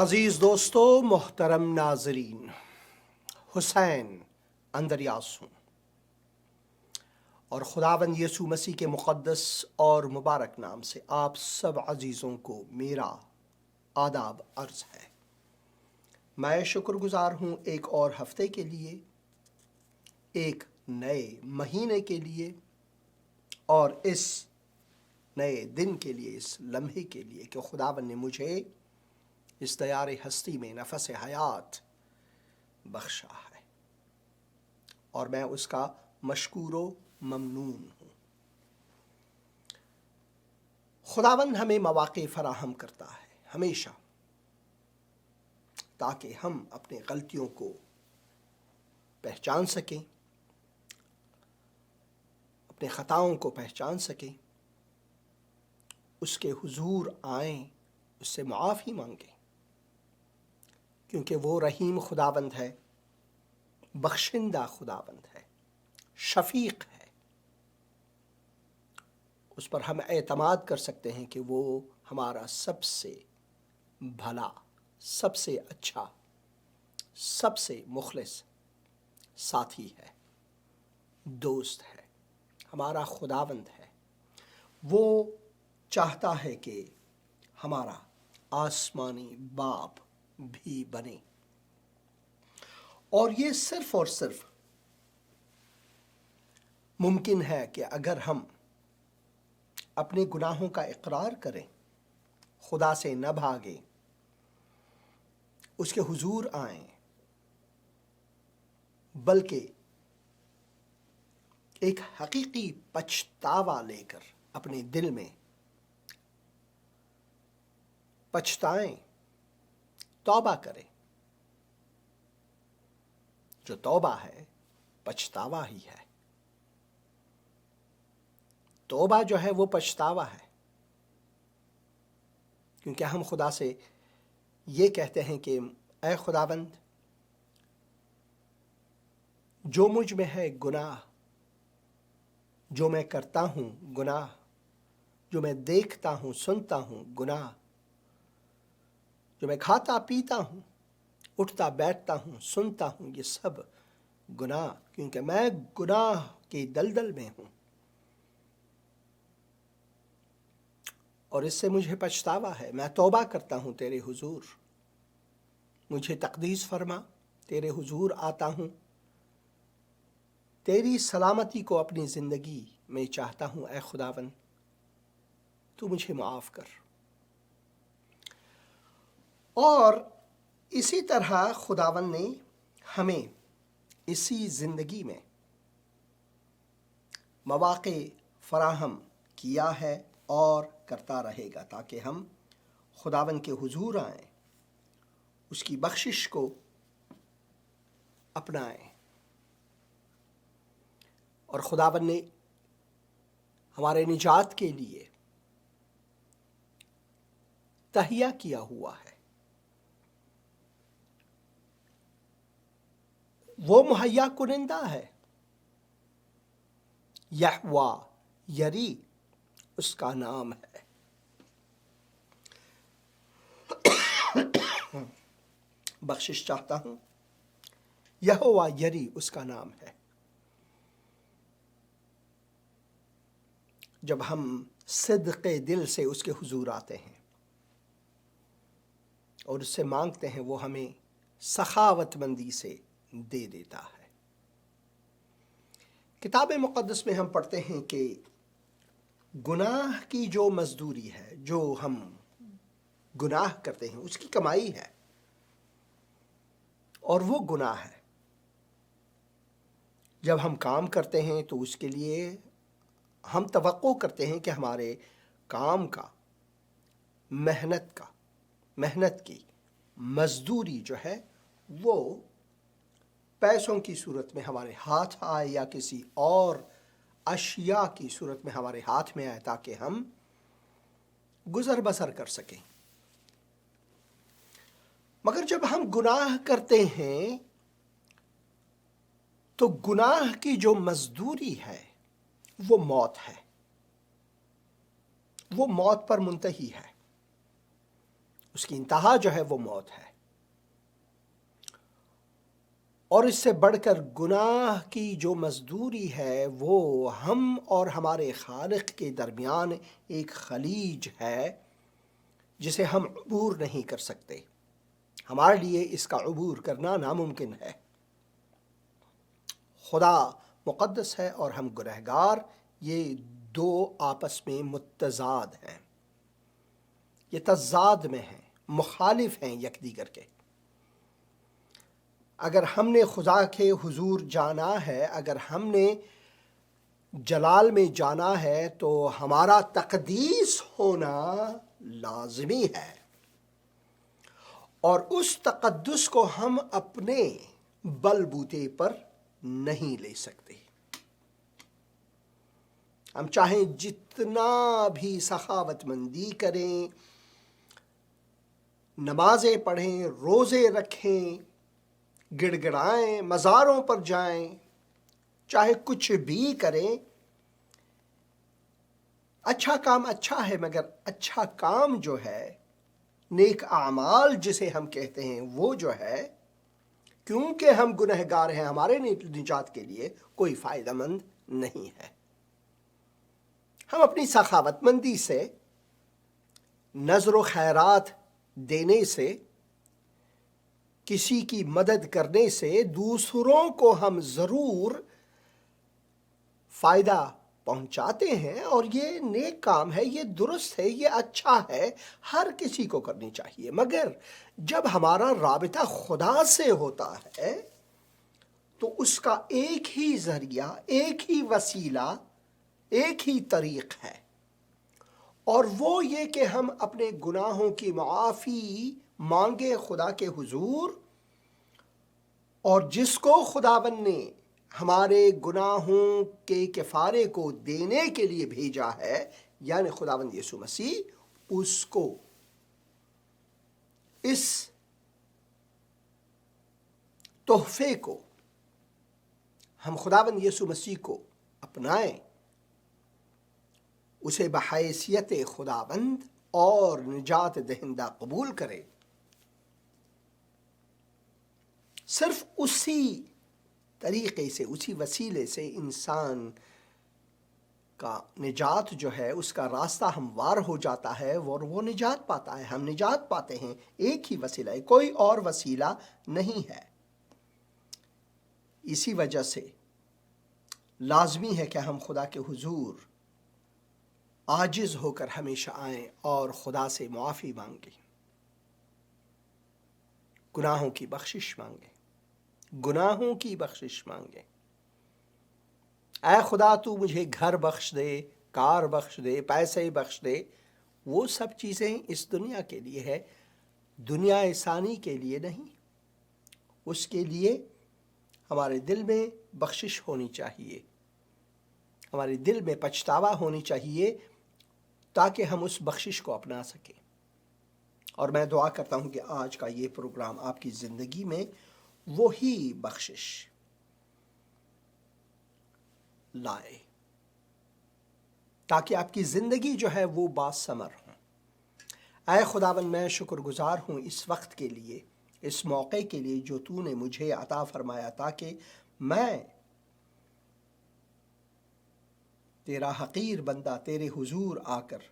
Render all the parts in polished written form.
عزیز دوستو، محترم ناظرین، حسین اندریاس ہوں اور خداوند یسوع مسیح کے مقدس اور مبارک نام سے آپ سب عزیزوں کو میرا آداب عرض ہے۔ میں شکر گزار ہوں ایک اور ہفتے کے لیے، ایک نئے مہینے کے لیے اور اس نئے دن کے لیے، اس لمحے کے لیے کہ خداوند نے مجھے اس دیار ہستی میں نفس حیات بخشا ہے اور میں اس کا مشکور و ممنون ہوں۔ خداوند ہمیں مواقع فراہم کرتا ہے ہمیشہ تاکہ ہم اپنے غلطیوں کو پہچان سکیں، اپنے خطاؤں کو پہچان سکیں، اس کے حضور آئیں، اس سے معافی مانگیں، کیونکہ وہ رحیم خداوند ہے، بخشندہ خداوند ہے، شفیق ہے۔ اس پر ہم اعتماد کر سکتے ہیں کہ وہ ہمارا سب سے بھلا، سب سے اچھا، سب سے مخلص ساتھی ہے، دوست ہے، ہمارا خداوند ہے۔ وہ چاہتا ہے کہ ہمارا آسمانی باپ بھی بنے، اور یہ صرف اور صرف ممکن ہے کہ اگر ہم اپنے گناہوں کا اقرار کریں، خدا سے نہ بھاگیں، اس کے حضور آئیں، بلکہ ایک حقیقی پچھتاوا لے کر اپنے دل میں پچھتائیں، توبہ کریں۔ جو توبہ ہے پچھتاوا ہی ہے، توبہ جو ہے وہ پچھتاوا ہے، کیونکہ ہم خدا سے یہ کہتے ہیں کہ اے خداوند، جو مجھ میں ہے گناہ، جو میں کرتا ہوں گناہ، جو میں دیکھتا ہوں سنتا ہوں گناہ، جو میں کھاتا پیتا ہوں، اٹھتا بیٹھتا ہوں، سنتا ہوں، یہ سب گناہ، کیونکہ میں گناہ کی دلدل میں ہوں اور اس سے مجھے پچھتاوا ہے۔ میں توبہ کرتا ہوں تیرے حضور، مجھے تقدیس فرما، تیرے حضور آتا ہوں، تیری سلامتی کو اپنی زندگی میں چاہتا ہوں۔ اے خداوند، تو مجھے معاف کر۔ اور اسی طرح خداوند نے ہمیں اسی زندگی میں مواقع فراہم کیا ہے اور کرتا رہے گا تاکہ ہم خداوند کے حضور آئیں، اس کی بخشش کو اپنائیں۔ اور خداوند نے ہمارے نجات کے لیے تہیا کیا ہوا ہے، وہ مہیا کنندہ ہے۔ یہوہ یری اس کا نام ہے۔ بخشش چاہتا ہوں، یہوہ یری اس کا نام ہے۔ جب ہم صدق دل سے اس کے حضور آتے ہیں اور اس سے مانگتے ہیں، وہ ہمیں سخاوت مندی سے دے دیتا ہے۔ کتاب مقدس میں ہم پڑھتے ہیں کہ گناہ کی جو مزدوری ہے، جو ہم گناہ کرتے ہیں، اس کی کمائی ہے، اور وہ گناہ ہے۔ جب ہم کام کرتے ہیں تو اس کے لیے ہم توقع کرتے ہیں کہ ہمارے کام کا، محنت کی مزدوری جو ہے وہ پیسوں کی صورت میں ہمارے ہاتھ آئے یا کسی اور اشیاء کی صورت میں ہمارے ہاتھ میں آئے تاکہ ہم گزر بسر کر سکیں۔ مگر جب ہم گناہ کرتے ہیں تو گناہ کی جو مزدوری ہے وہ موت ہے، وہ موت پر منتہی ہے۔ اس کی انتہا جو ہے وہ موت ہے، اور اس سے بڑھ کر گناہ کی جو مزدوری ہے وہ ہم اور ہمارے خالق کے درمیان ایک خلیج ہے جسے ہم عبور نہیں کر سکتے۔ ہمارے لیے اس کا عبور کرنا ناممکن ہے۔ خدا مقدس ہے اور ہم گنہگار، یہ دو آپس میں متضاد ہیں، یہ تضاد میں ہیں، مخالف ہیں یک دیگر کے۔ اگر ہم نے خدا کے حضور جانا ہے، اگر ہم نے جلال میں جانا ہے، تو ہمارا تقدیس ہونا لازمی ہے، اور اس تقدس کو ہم اپنے بل بوتے پر نہیں لے سکتے۔ ہم چاہیں جتنا بھی سخاوت مندی کریں، نمازیں پڑھیں، روزے رکھیں، گڑ گڑائیں، مزاروں پر جائیں، چاہے کچھ بھی کریں، اچھا کام اچھا ہے، مگر اچھا کام جو ہے، نیک اعمال جسے ہم کہتے ہیں، وہ جو ہے، کیونکہ ہم گنہگار ہیں، ہمارے نجات کے لیے کوئی فائدہ مند نہیں ہے۔ ہم اپنی سخاوت مندی سے، نذر و خیرات دینے سے، کسی کی مدد کرنے سے دوسروں کو ہم ضرور فائدہ پہنچاتے ہیں، اور یہ نیک کام ہے، یہ درست ہے، یہ اچھا ہے، ہر کسی کو کرنی چاہیے۔ مگر جب ہمارا رابطہ خدا سے ہوتا ہے تو اس کا ایک ہی ذریعہ، ایک ہی وسیلہ، ایک ہی طریق ہے، اور وہ یہ کہ ہم اپنے گناہوں کی معافی مانگے خدا کے حضور، اور جس کو خداوند نے ہمارے گناہوں کے کفارے کو دینے کے لیے بھیجا ہے، یعنی خداوند یسوع مسیح، اس کو، اس تحفے کو ہم خداوند یسوع مسیح کو اپنائیں، اسے بحیثیت خداوند اور نجات دہندہ قبول کریں۔ صرف اسی طریقے سے، اسی وسیلے سے انسان کا نجات جو ہے، اس کا راستہ ہموار ہو جاتا ہے، اور وہ نجات پاتا ہے۔ ہم نجات پاتے ہیں ایک ہی وسیلہ ہے، کوئی اور وسیلہ نہیں ہے۔ اسی وجہ سے لازمی ہے کہ ہم خدا کے حضور عاجز ہو کر ہمیشہ آئیں اور خدا سے معافی مانگیں، گناہوں کی بخشش مانگیں، گناہوں کی بخشش مانگیں۔ اے خدا، تو مجھے گھر بخش دے، کار بخش دے، پیسے بخش دے، وہ سب چیزیں اس دنیا کے لیے ہے، دنیا ثانی کے لیے نہیں۔ اس کے لیے ہمارے دل میں بخشش ہونی چاہیے، ہمارے دل میں پچھتاوا ہونی چاہیے، تاکہ ہم اس بخشش کو اپنا سکیں۔ اور میں دعا کرتا ہوں کہ آج کا یہ پروگرام آپ کی زندگی میں وہی بخشش لائے، تاکہ آپ کی زندگی جو ہے وہ باثمر ہو۔ اے خداوند، میں شکر گزار ہوں اس وقت کے لیے، اس موقع کے لیے جو تو نے مجھے عطا فرمایا، تاکہ میں تیرا حقیر بندہ تیرے حضور آ کر،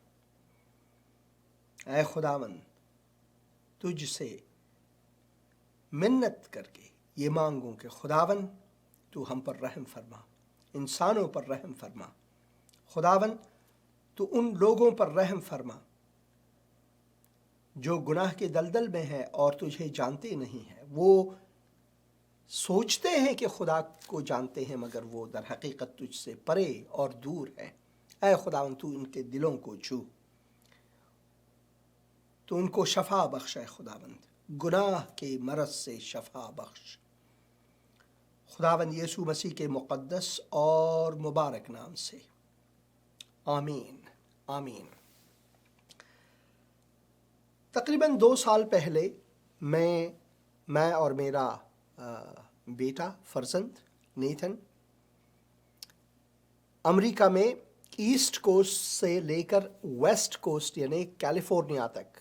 اے خداوند، تجھ سے منت کر کے یہ مانگوں کہ خداوند تو ہم پر رحم فرما، انسانوں پر رحم فرما، خداوند تو ان لوگوں پر رحم فرما جو گناہ کے دلدل میں ہیں اور تجھے جانتے نہیں ہیں۔ وہ سوچتے ہیں کہ خدا کو جانتے ہیں، مگر وہ در حقیقت تجھ سے پرے اور دور ہیں۔ اے خداوند، تو ان کے دلوں کو چھو، تو ان کو شفا بخش، اے خداوند، گناہ کے مرض سے شفا بخش، خداوند یسوع مسیح کے مقدس اور مبارک نام سے، آمین آمین۔ تقریباً 2 سال پہلے میں اور میرا بیٹا فرزند نیتھن امریکہ میں ایسٹ کوسٹ سے لے کر ویسٹ کوسٹ یعنی کیلیفورنیا تک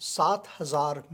7,000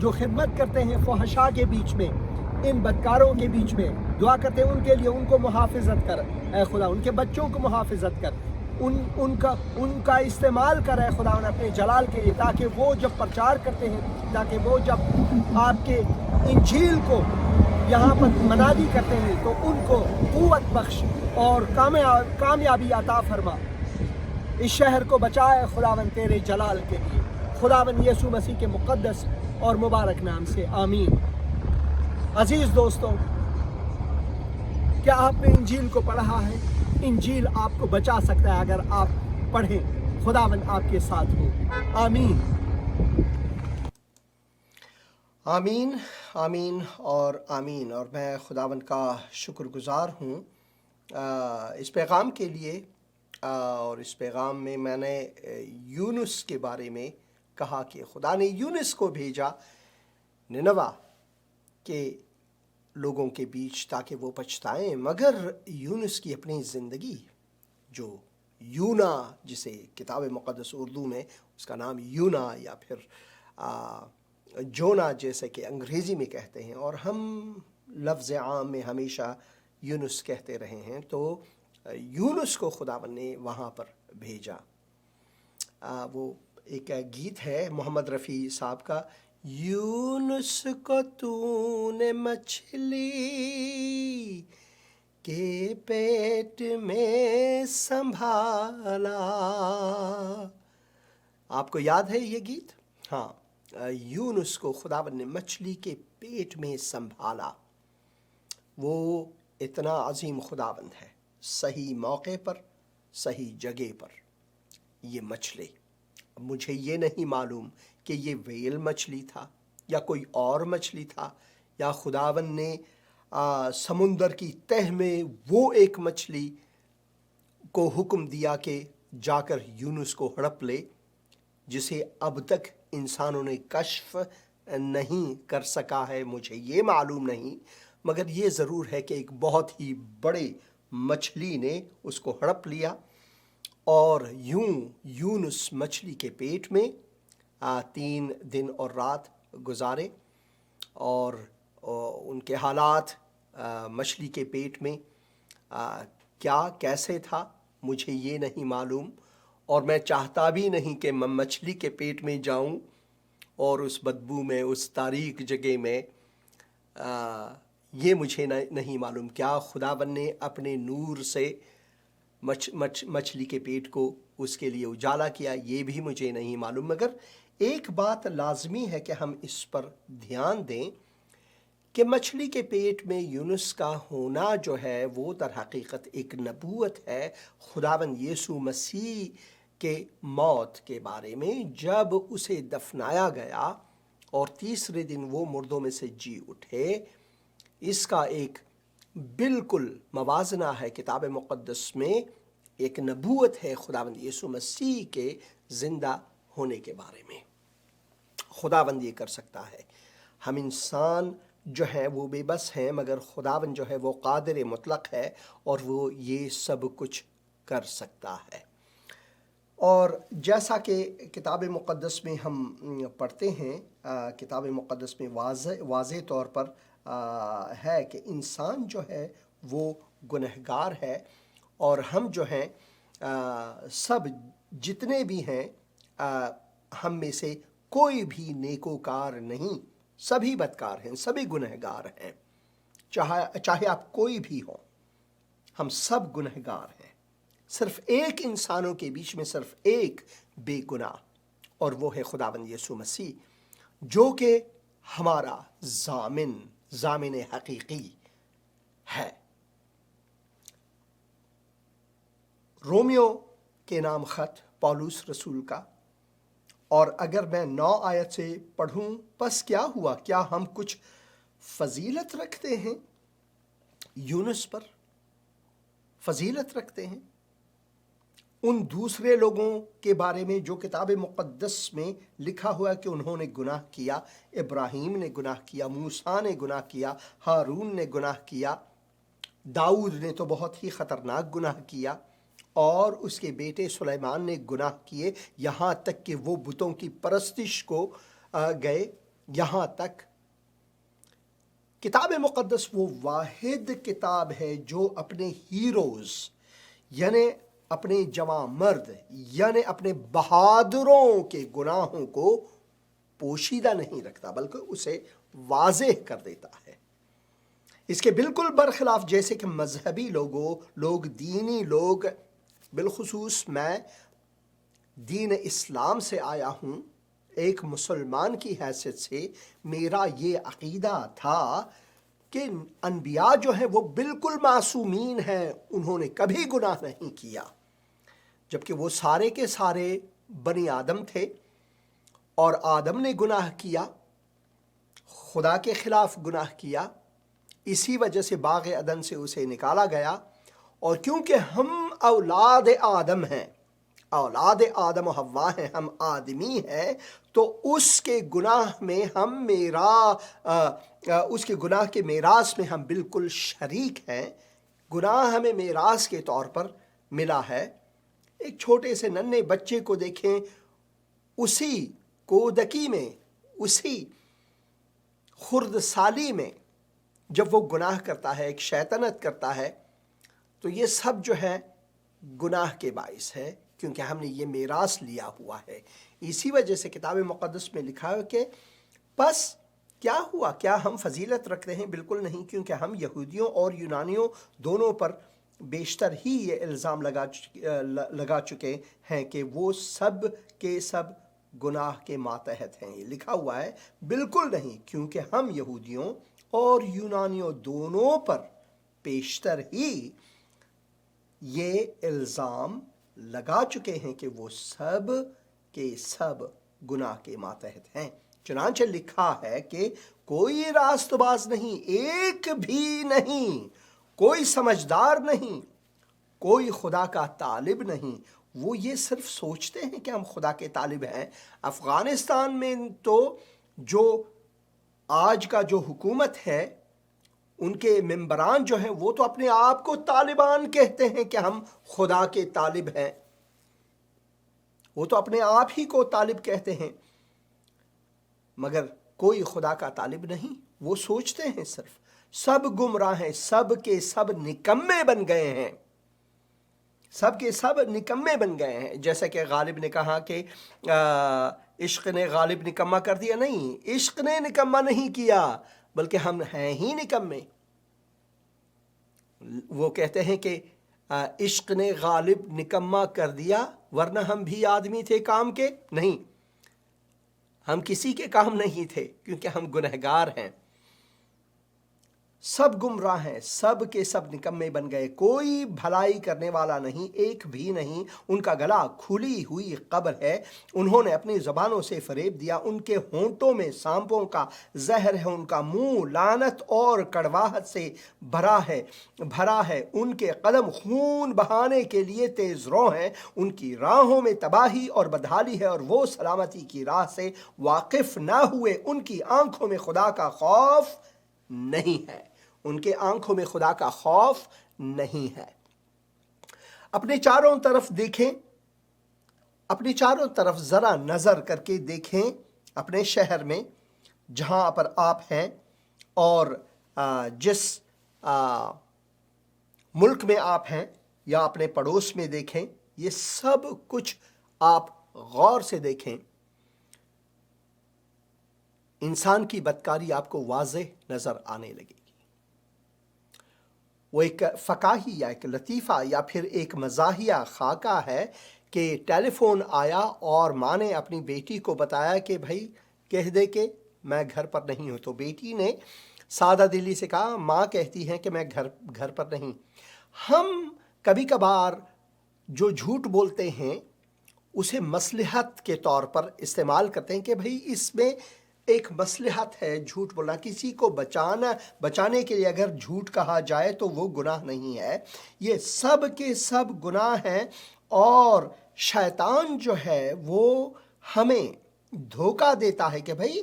جو خدمت کرتے ہیں فحشاء کے بیچ میں، ان بدکاروں کے بیچ میں، دعا کرتے ہیں ان کے لیے، ان کو محافظت کر اے خدا، ان کے بچوں کو محافظت کر، ان کا استعمال کر اے خدا اپنے جلال کے لیے، تاکہ وہ جب پرچار کرتے ہیں، تاکہ وہ جب آپ کے انجیل کو یہاں پر منادی کرتے ہیں تو ان کو قوت بخش اور کامیابی عطا فرما۔ اس شہر کو بچائے خداوند تیرے جلال کے لیے، خداوند یسوع مسیح کے مقدس اور مبارک نام سے آمین۔ عزیز دوستوں، کیا آپ نے انجیل کو پڑھا ہے؟ انجیل آپ کو بچا سکتا ہے اگر آپ پڑھیں۔ خداوند آپ کے ساتھ ہو، آمین آمین آمین اور آمین۔ اور میں خداوند کا شکر گزار ہوں اس پیغام کے لیے، اور اس پیغام میں نے یونس کے بارے میں کہا کہ خدا نے یونس کو بھیجا نینوا کے لوگوں کے بیچ تاکہ وہ پچھتائیں، مگر یونس کی اپنی زندگی، جو یونا جسے کتاب مقدس اردو میں اس کا نام یونا یا پھر جونا جیسے کہ انگریزی میں کہتے ہیں، اور ہم لفظ عام میں ہمیشہ یونس کہتے رہے ہیں، تو یونس کو خداوند نے وہاں پر بھیجا۔ وہ ایک گیت ہے محمد رفیع صاحب کا، یونس کو تو نے مچھلی کے پیٹ میں سنبھالا۔ آپ کو یاد ہے یہ گیت؟ ہاں، یونس کو خداوند نے مچھلی کے پیٹ میں سنبھالا۔ وہ اتنا عظیم خداوند ہے، صحیح موقع پر، صحیح جگہ پر یہ مچھلی۔ مجھے یہ نہیں معلوم کہ یہ ویل مچھلی تھا یا کوئی اور مچھلی تھا، یا خداوند نے سمندر کی تہ میں وہ ایک مچھلی کو حکم دیا کہ جا کر یونس کو ہڑپ لے، جسے اب تک انسانوں نے کشف نہیں کر سکا ہے۔ مجھے یہ معلوم نہیں، مگر یہ ضرور ہے کہ ایک بہت ہی بڑے مچھلی نے اس کو ہڑپ لیا، اور یوں یونس مچھلی کے پیٹ میں 3 دن اور رات گزارے، اور ان کے حالات مچھلی کے پیٹ میں کیا کیسے تھا مجھے یہ نہیں معلوم، اور میں چاہتا بھی نہیں کہ میں مچھلی کے پیٹ میں جاؤں اور اس بدبو میں، اس تاریک جگہ میں۔ یہ مجھے نہیں معلوم کیا خداوند نے اپنے نور سے مچھلی کے پیٹ کو اس کے لیے اجالا کیا، یہ بھی مجھے نہیں معلوم۔ مگر ایک بات لازمی ہے کہ ہم اس پر دھیان دیں کہ مچھلی کے پیٹ میں یونس کا ہونا جو ہے وہ در حقیقت ایک نبوت ہے خداوند یسوع مسیح کے موت کے بارے میں، جب اسے دفنایا گیا اور تیسرے دن وہ مردوں میں سے جی اٹھے۔ اس کا ایک بالکل موازنہ ہے کتاب مقدس میں، ایک نبوت ہے خداوند یسوع مسیح کے زندہ ہونے کے بارے میں۔ خداوند یہ کر سکتا ہے۔ ہم انسان جو ہیں وہ بے بس ہیں، مگر خداوند جو ہے وہ قادر مطلق ہے، اور وہ یہ سب کچھ کر سکتا ہے۔ اور جیسا کہ کتاب مقدس میں ہم پڑھتے ہیں، کتاب مقدس میں واضح طور پر ہے کہ انسان جو ہے وہ گنہگار ہے، اور ہم جو ہیں سب جتنے بھی ہیں، ہم میں سے کوئی بھی نیکوکار نہیں، سبھی بدکار ہیں، سبھی گنہگار ہیں، چاہے آپ کوئی بھی ہوں، ہم سب گنہگار ہیں۔ صرف ایک انسانوں کے بیچ میں صرف ایک بے گناہ، اور وہ ہے خداوند یسوع مسیح، جو کہ ہمارا ضامن حقیقی ہے۔ رومیو کے نام خط پولس رسول کا، اور اگر میں 9 آیت سے پڑھوں، پس کیا ہوا؟ کیا ہم کچھ فضیلت رکھتے ہیں؟ یونس پر فضیلت رکھتے ہیں؟ ان دوسرے لوگوں کے بارے میں جو کتاب مقدس میں لکھا ہوا ہے کہ انہوں نے گناہ کیا، ابراہیم نے گناہ کیا، موسیٰ نے گناہ کیا، ہارون نے گناہ کیا، داؤد نے تو بہت ہی خطرناک گناہ کیا، اور اس کے بیٹے سلیمان نے گناہ کیے، یہاں تک کہ وہ بتوں کی پرستش کو گئے، یہاں تک کتاب مقدس وہ واحد کتاب ہے جو اپنے ہیروز یعنی اپنے جواں مرد یعنی اپنے بہادروں کے گناہوں کو پوشیدہ نہیں رکھتا بلکہ اسے واضح کر دیتا ہے۔ اس کے بالکل برخلاف جیسے کہ مذہبی لوگ دینی لوگ، بالخصوص میں دین اسلام سے آیا ہوں، ایک مسلمان کی حیثیت سے میرا یہ عقیدہ تھا کہ انبیاء جو ہیں وہ بالکل معصومین ہیں، انہوں نے کبھی گناہ نہیں کیا، جبکہ وہ سارے کے سارے بنی آدم تھے، اور آدم نے گناہ کیا، خدا کے خلاف گناہ کیا، اسی وجہ سے باغ عدن سے اسے نکالا گیا، اور کیونکہ ہم اولاد آدم ہیں، اولاد آدم و حوا ہیں، ہم آدمی ہیں، تو اس کے گناہ میں اس کے گناہ کے میراث میں ہم بالکل شریک ہیں۔ گناہ ہمیں میراث کے طور پر ملا ہے۔ ایک چھوٹے سے ننھے بچے کو دیکھیں، اسی کودکی میں، اسی خرد سالی میں جب وہ گناہ کرتا ہے، ایک شیطنت کرتا ہے، تو یہ سب جو ہے گناہ کے باعث ہے، کیونکہ ہم نے یہ میراث لیا ہوا ہے۔ اسی وجہ سے کتاب مقدس میں لکھا ہے کہ پس کیا ہوا؟ کیا ہم فضیلت رکھتے ہیں؟ بالکل نہیں، کیونکہ ہم یہودیوں اور یونانیوں دونوں پر بیشتر ہی یہ الزام لگا چکے ہیں کہ وہ سب کے سب گناہ کے ماتحت ہیں۔ یہ لکھا ہوا ہے، بالکل نہیں، کیونکہ ہم یہودیوں اور یونانیوں دونوں پر بیشتر ہی یہ الزام لگا چکے ہیں کہ وہ سب کے سب گناہ کے ماتحت ہیں۔ چنانچہ لکھا ہے کہ کوئی راست باز نہیں، ایک بھی نہیں، کوئی سمجھدار نہیں، کوئی خدا کا طالب نہیں۔ وہ یہ صرف سوچتے ہیں کہ ہم خدا کے طالب ہیں۔ افغانستان میں تو جو آج کا جو حکومت ہے، ان کے ممبران جو ہیں وہ تو اپنے آپ کو طالبان کہتے ہیں کہ ہم خدا کے طالب ہیں، وہ تو اپنے آپ ہی کو طالب کہتے ہیں، مگر کوئی خدا کا طالب نہیں۔ وہ سوچتے ہیں صرف، سب گمراہ ہیں، سب کے سب نکمے بن گئے ہیں، سب کے سب نکمے بن گئے ہیں۔ جیسا کہ غالب نے کہا کہ عشق نے غالب نکمہ کر دیا، نہیں، عشق نے نکمہ نہیں کیا، بلکہ ہم ہیں ہی نکمے۔ وہ کہتے ہیں کہ عشق نے غالب نکمہ کر دیا، ورنہ ہم بھی آدمی تھے کام کے؟ نہیں، ہم کسی کے کام نہیں تھے، کیونکہ ہم گنہگار ہیں۔ سب گمراہ ہیں، سب کے سب نکمے بن گئے، کوئی بھلائی کرنے والا نہیں، ایک بھی نہیں۔ ان کا گلا کھلی ہوئی قبر ہے، انہوں نے اپنی زبانوں سے فریب دیا، ان کے ہونٹوں میں سانپوں کا زہر ہے، ان کا منہ لعنت اور کڑواہٹ سے بھرا ہے، ان کے قدم خون بہانے کے لیے تیز رو ہیں، ان کی راہوں میں تباہی اور بدحالی ہے، اور وہ سلامتی کی راہ سے واقف نہ ہوئے۔ ان کی آنکھوں میں خدا کا خوف نہیں ہے، ان کے آنکھوں میں خدا کا خوف نہیں ہے۔ اپنے چاروں طرف دیکھیں، اپنے چاروں طرف ذرا نظر کر کے دیکھیں، اپنے شہر میں جہاں پر آپ ہیں، اور جس ملک میں آپ ہیں، یا اپنے پڑوس میں دیکھیں، یہ سب کچھ آپ غور سے دیکھیں، انسان کی بدکاری آپ کو واضح نظر آنے لگے گی۔ وہ ایک فقاہی یا ایک لطیفہ یا پھر ایک مزاحیہ خاکہ ہے کہ ٹیلی فون آیا اور ماں نے اپنی بیٹی کو بتایا کہ بھائی کہہ دے کہ میں گھر پر نہیں ہوں، تو بیٹی نے سادہ دلی سے کہا ماں کہتی ہے کہ میں گھر پر نہیں۔ ہم کبھی کبھار جو جھوٹ بولتے ہیں اسے مصلحت کے طور پر استعمال کرتے ہیں کہ بھائی اس میں ایک مصلحت ہے جھوٹ بولنا، کسی کو بچانے کے لیے اگر جھوٹ کہا جائے تو وہ گناہ نہیں ہے۔ یہ سب کے سب گناہ ہیں، اور شیطان جو ہے وہ ہمیں دھوکہ دیتا ہے کہ بھائی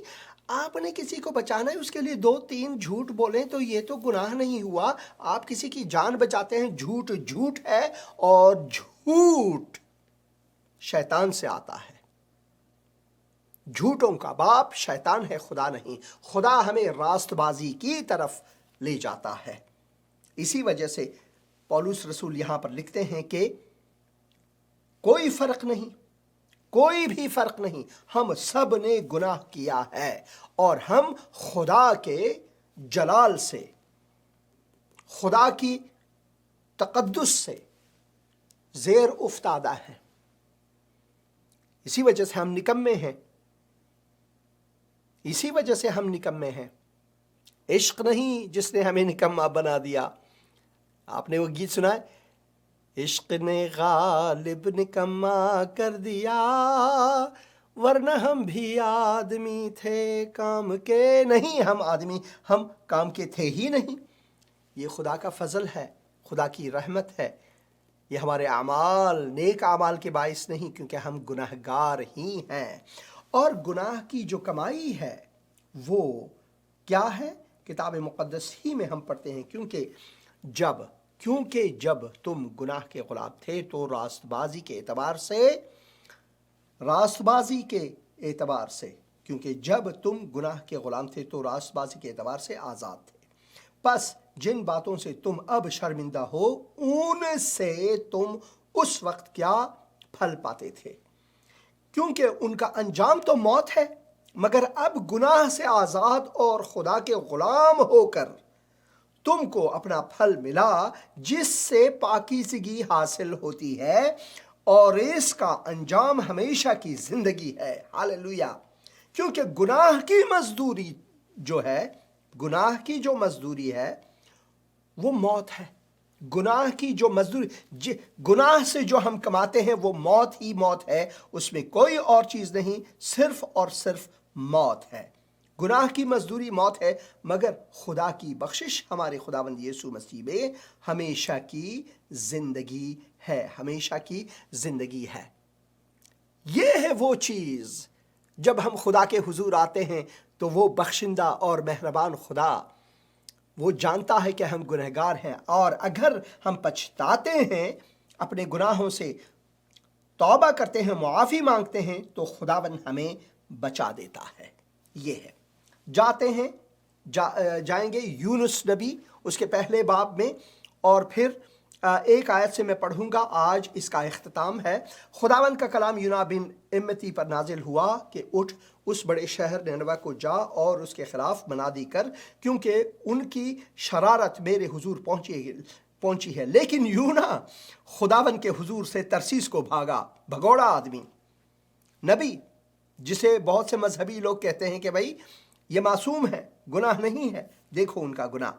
آپ نے کسی کو بچانا ہے، اس کے لیے 2-3 جھوٹ بولیں تو یہ تو گناہ نہیں ہوا، آپ کسی کی جان بچاتے ہیں۔ جھوٹ ہے، اور جھوٹ شیطان سے آتا ہے۔ جھوٹوں کا باپ شیطان ہے، خدا نہیں۔ خدا ہمیں راست بازی کی طرف لے جاتا ہے۔ اسی وجہ سے پولس رسول یہاں پر لکھتے ہیں کہ کوئی فرق نہیں، کوئی بھی فرق نہیں، ہم سب نے گناہ کیا ہے اور ہم خدا کے جلال سے، خدا کی تقدس سے زیر افتادہ ہیں۔ اسی وجہ سے ہم نکمے ہیں، اسی وجہ سے ہم نکمے ہیں۔ عشق نہیں جس نے ہمیں نکما بنا دیا۔ آپ نے وہ گیت سنا ہے، عشق نے غالب نکما کر دیا، ورنہ ہم بھی آدمی تھے کام کے نہیں۔ ہم آدمی، ہم کام کے تھے ہی نہیں۔ یہ خدا کا فضل ہے، خدا کی رحمت ہے۔ یہ ہمارے اعمال، نیک اعمال کے باعث نہیں، کیونکہ ہم گناہگار ہی ہیں۔ اور گناہ کی جو کمائی ہے وہ کیا ہے؟ کتاب مقدس ہی میں ہم پڑھتے ہیں، کیونکہ جب تم گناہ کے غلام تھے تو راست بازی کے اعتبار سے کیونکہ جب تم گناہ کے غلام تھے تو راست بازی کے اعتبار سے آزاد تھے۔ پس جن باتوں سے تم اب شرمندہ ہو، ان سے تم اس وقت کیا پھل پاتے تھے، کیونکہ ان کا انجام تو موت ہے، مگر اب گناہ سے آزاد اور خدا کے غلام ہو کر تم کو اپنا پھل ملا، جس سے پاکیزگی حاصل ہوتی ہے اور اس کا انجام ہمیشہ کی زندگی ہے۔ ہاللویا! کیونکہ گناہ کی مزدوری جو مزدوری ہے وہ موت ہے۔ گناہ کی جو مزدوری، گناہ سے جو ہم کماتے ہیں وہ موت ہی موت ہے، اس میں کوئی اور چیز نہیں، صرف اور صرف موت ہے۔ گناہ کی مزدوری موت ہے، مگر خدا کی بخشش ہمارے خداوند یسوع مسیح میں ہمیشہ کی زندگی ہے، ہمیشہ کی زندگی ہے۔ یہ ہے وہ چیز، جب ہم خدا کے حضور آتے ہیں تو وہ بخشندہ اور مہربان خدا، وہ جانتا ہے کہ ہم گنہگار ہیں، اور اگر ہم پچھتاتے ہیں، اپنے گناہوں سے توبہ کرتے ہیں، معافی مانگتے ہیں، تو خداوند ہمیں بچا دیتا ہے۔ یہ ہے، جائیں گے یونس نبی اس کے پہلے باب میں، اور پھر ایک آیت سے میں پڑھوں گا، آج اس کا اختتام ہے۔ خداوند کا کلام یونا بن امتی پر نازل ہوا کہ اٹھ، اس بڑے شہر نینوہ کو جا اور اس کے خلاف منادی کر، کیونکہ ان کی شرارت میرے حضور پہنچی ہے۔ لیکن یونا خداوند کے حضور سے ترسیس کو بھگوڑا آدمی، نبی، جسے بہت سے مذہبی لوگ کہتے ہیں کہ بھائی یہ معصوم ہے، گناہ نہیں ہے، دیکھو ان کا گناہ،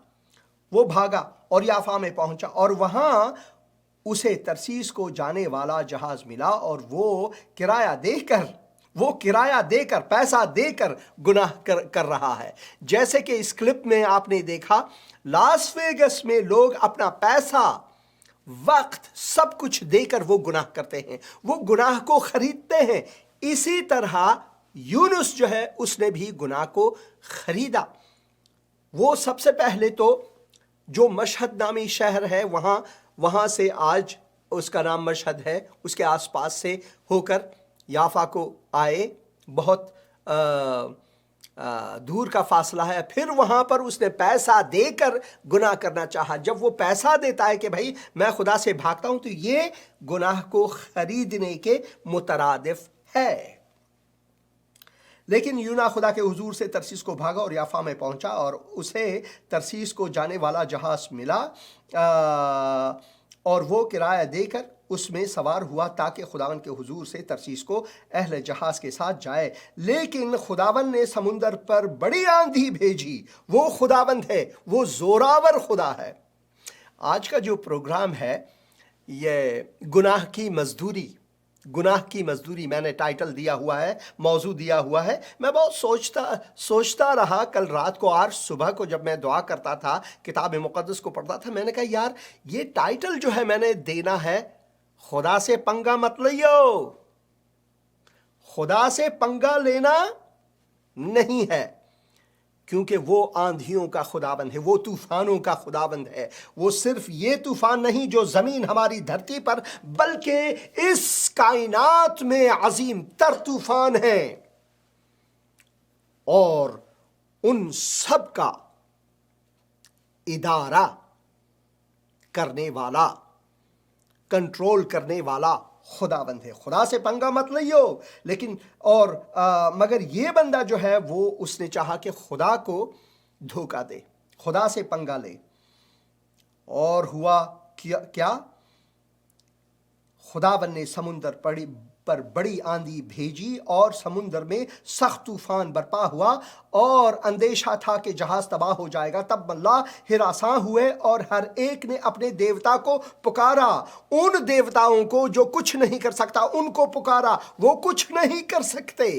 وہ بھاگا اور یافا میں پہنچا، اور وہاں اسے ترسیس کو جانے والا جہاز ملا، اور وہ کرایہ دے کر پیسہ دے کر گناہ کر رہا ہے۔ جیسے کہ اس کلپ میں آپ نے دیکھا، لاس ویگس میں لوگ اپنا پیسہ، وقت، سب کچھ دے کر وہ گناہ کرتے ہیں، وہ گناہ کو خریدتے ہیں۔ اسی طرح یونس جو ہے، اس نے بھی گناہ کو خریدا۔ وہ سب سے پہلے تو جو مشہد نامی شہر ہے، وہاں سے آج اس کا نام مشہد ہے، اس کے آس پاس سے ہو کر یافا کو آئے، بہت دور کا فاصلہ ہے۔ پھر وہاں پر اس نے پیسہ دے کر گناہ کرنا چاہا۔ جب وہ پیسہ دیتا ہے کہ بھائی میں خدا سے بھاگتا ہوں، تو یہ گناہ کو خریدنے کے مترادف ہے۔ لیکن یونا خدا کے حضور سے ترسیس کو بھاگا اور یافا میں پہنچا، اور اسے ترسیس کو جانے والا جہاز ملا، اور وہ کرایہ دے کر اس میں سوار ہوا تاکہ خداوند کے حضور سے ترسیس کو اہل جہاز کے ساتھ جائے۔ لیکن خداوند نے سمندر پر بڑی آندھی بھیجی۔ وہ خداوند ہے، وہ زوراور خدا ہے۔ آج کا جو پروگرام ہے، یہ گناہ کی مزدوری میں نے ٹائٹل دیا ہوا ہے، موضوع دیا ہوا ہے۔ میں بہت سوچتا رہا کل رات کو، آج صبح کو جب میں دعا کرتا تھا، کتاب مقدس کو پڑھتا تھا، میں نے کہا یار یہ ٹائٹل جو ہے میں نے دینا ہے، خدا سے پنگا مت لیو، خدا سے پنگا لینا نہیں ہے، کیونکہ وہ آندھیوں کا خداوند ہے، وہ طوفانوں کا خداوند ہے۔ وہ صرف یہ طوفان نہیں جو زمین ہماری دھرتی پر، بلکہ اس کائنات میں عظیم تر طوفان ہے۔ اور ان سب کا ادارہ کرنے والا، کنٹرول کرنے والا خداوند ہے۔ خدا سے پنگا مت لئیو، لیکن مگر یہ بندہ جو ہے وہ اس نے چاہا کہ خدا کو دھوکہ دے، خدا سے پنگا لے، اور ہوا کیا؟ خداوند نے سمندر پر بڑی آندھی بھیجی اور سمندر میں سخت طوفان برپا ہوا، اور اندیشہ تھا کہ جہاز تباہ ہو جائے گا۔ تب اللہ ہراساں ہوئے اور ہر ایک نے اپنے دیوتا کو پکارا، ان دیوتاؤں کو جو کچھ نہیں کر سکتا ان کو پکارا، وہ کچھ نہیں کر سکتے۔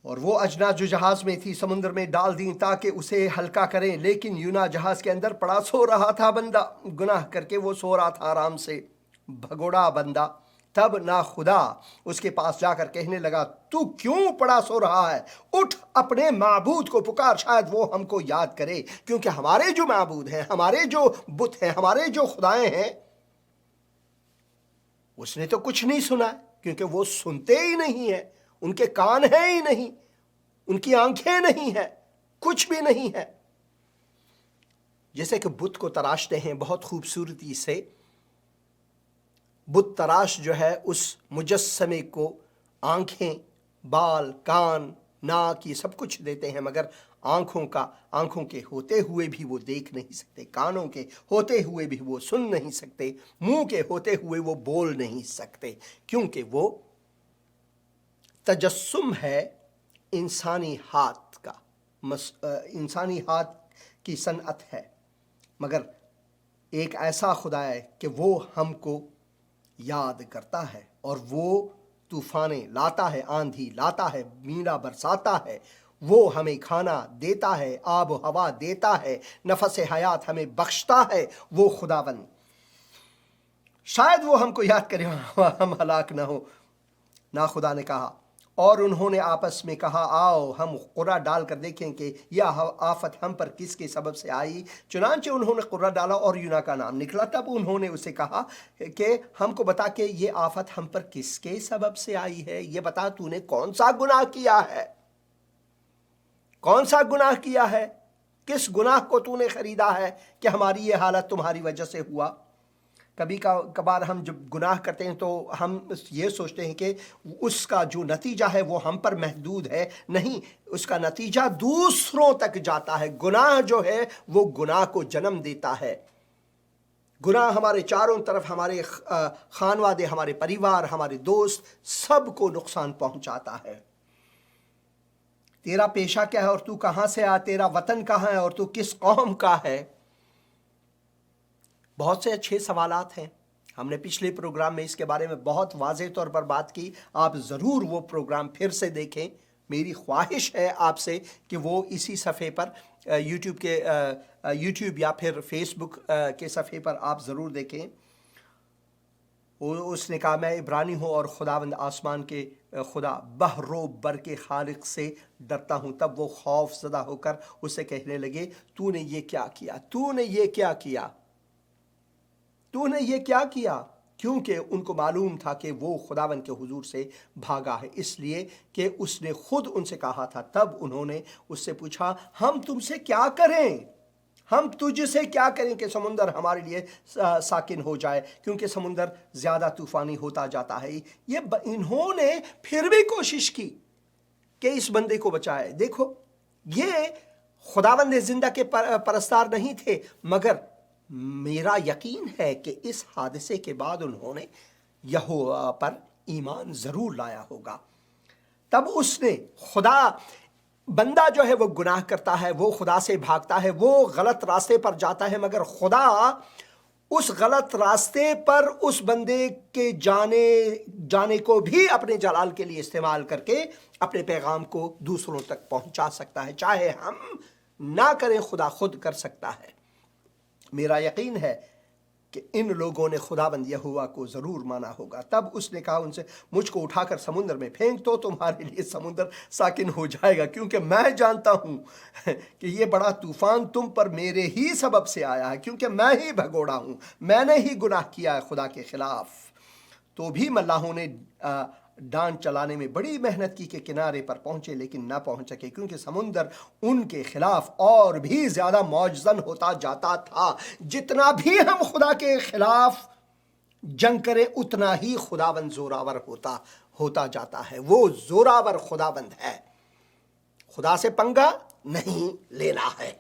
اور وہ اجناس جو جہاز میں تھی سمندر میں ڈال دیں تاکہ اسے ہلکا کریں، لیکن یونا جہاز کے اندر پڑا سو رہا تھا۔ بندہ گناہ کر کے وہ سو رہا تھا آرام سے، بھگوڑا بندہ۔ تب نہ خدا اس کے پاس جا کر کہنے لگا، تو کیوں پڑا سو رہا ہے؟ اٹھ اپنے معبود کو پکار، شاید وہ ہم کو یاد کرے، کیونکہ ہمارے جو معبود ہیں، ہمارے جو بت ہیں، ہمارے جو خدائیں ہیں، اس نے تو کچھ نہیں سنا، کیونکہ وہ سنتے ہی نہیں ہیں، ان کے کان ہیں ہی نہیں، ان کی آنکھیں نہیں ہیں، کچھ بھی نہیں ہے۔ جیسے کہ بت کو تراشتے ہیں بہت خوبصورتی سے، بت تراش جو ہے اس مجسمے کو آنکھیں، بال، کان، ناک، یہ سب کچھ دیتے ہیں، مگر آنکھوں کے ہوتے ہوئے بھی وہ دیکھ نہیں سکتے، کانوں کے ہوتے ہوئے بھی وہ سن نہیں سکتے، منہ کے ہوتے ہوئے وہ بول نہیں سکتے، کیونکہ وہ تجسم ہے انسانی ہاتھ کا، انسانی ہاتھ کی صنعت ہے۔ مگر ایک ایسا خدا ہے کہ وہ ہم کو یاد کرتا ہے، اور وہ طوفانیں لاتا ہے، آندھی لاتا ہے، مینا برساتا ہے، وہ ہمیں کھانا دیتا ہے، آب و ہوا دیتا ہے، نفس حیات ہمیں بخشتا ہے۔ وہ خداوند شاید وہ ہم کو یاد کرے، ہم ہلاک نہ ہو۔ نہ خدا نے کہا، اور انہوں نے آپس میں کہا، آؤ ہم قرعہ ڈال کر دیکھیں کہ یہ آفت ہم پر کس کے سبب سے آئی۔ چنانچہ انہوں نے قرعہ ڈالا اور یونا کا نام نکلا۔ تب انہوں نے اسے کہا کہ ہم کو بتا کہ یہ آفت ہم پر کس کے سبب سے آئی ہے، یہ بتا تو نے کون سا گناہ کیا ہے، کون سا گناہ کیا ہے، کس گناہ کو تو نے خریدا ہے کہ ہماری یہ حالت تمہاری وجہ سے ہوا۔ کبھی کبھار ہم جب گناہ کرتے ہیں تو ہم یہ سوچتے ہیں کہ اس کا جو نتیجہ ہے وہ ہم پر محدود ہے، نہیں، اس کا نتیجہ دوسروں تک جاتا ہے۔ گناہ جو ہے وہ گناہ کو جنم دیتا ہے۔ گناہ ہمارے چاروں طرف، ہمارے خانوادے، ہمارے پریوار، ہمارے دوست، سب کو نقصان پہنچاتا ہے۔ تیرا پیشہ کیا ہے اور تو کہاں سے آیا؟ تیرا وطن کہاں ہے اور تو کس قوم کا ہے؟ بہت سے اچھے سوالات ہیں، ہم نے پچھلے پروگرام میں اس کے بارے میں بہت واضح طور پر بات کی، آپ ضرور وہ پروگرام پھر سے دیکھیں۔ میری خواہش ہے آپ سے کہ وہ اسی صفحے پر یوٹیوب یا پھر فیس بک کے صفحے پر آپ ضرور دیکھیں۔ اس نے کہا، میں عبرانی ہوں اور خداوند آسمان کے خدا بحر و بر کے خالق سے ڈرتا ہوں۔ تب وہ خوف زدہ ہو کر اسے کہنے لگے، تو نے یہ کیا کیا، تو نے یہ کیا کیا، تو نے یہ کیا کیا؟ کیونکہ ان کو معلوم تھا کہ وہ خداوند کے حضور سے بھاگا ہے، اس لیے کہ اس نے خود ان سے کہا تھا۔ تب انہوں نے اس سے پوچھا، ہم تم سے کیا کریں، ہم تجھ سے کیا کریں کہ سمندر ہمارے لیے ساکن ہو جائے، کیونکہ سمندر زیادہ طوفانی ہوتا جاتا ہے۔ انہوں نے پھر بھی کوشش کی کہ اس بندے کو بچائے۔ دیکھو، یہ خداوند زندہ کے پرستار نہیں تھے، مگر میرا یقین ہے کہ اس حادثے کے بعد انہوں نے یہوہ پر ایمان ضرور لایا ہوگا۔ تب اس نے بندہ جو ہے وہ گناہ کرتا ہے، وہ خدا سے بھاگتا ہے، وہ غلط راستے پر جاتا ہے، مگر خدا اس غلط راستے پر اس بندے کے جانے کو بھی اپنے جلال کے لیے استعمال کر کے اپنے پیغام کو دوسروں تک پہنچا سکتا ہے۔ چاہے ہم نہ کریں، خدا خود کر سکتا ہے۔ میرا یقین ہے کہ ان لوگوں نے خداوند یہوہ کو ضرور مانا ہوگا۔ تب اس نے کہا ان سے، مجھ کو اٹھا کر سمندر میں پھینک تو تمہارے لیے سمندر ساکن ہو جائے گا، کیونکہ میں جانتا ہوں کہ یہ بڑا طوفان تم پر میرے ہی سبب سے آیا ہے، کیونکہ میں ہی بھگوڑا ہوں، میں نے ہی گناہ کیا ہے خدا کے خلاف۔ تو بھی ملاحوں نے ڈان چلانے میں بڑی محنت کی کہ کنارے پر پہنچے، لیکن نہ پہنچ سکے، کیونکہ سمندر ان کے خلاف اور بھی زیادہ معجزن ہوتا جاتا تھا۔ جتنا بھی ہم خدا کے خلاف جنگ کریں اتنا ہی خداوند زوراور ہوتا جاتا ہے۔ وہ زوراور خداوند ہے، خدا سے پنگا نہیں لینا ہے۔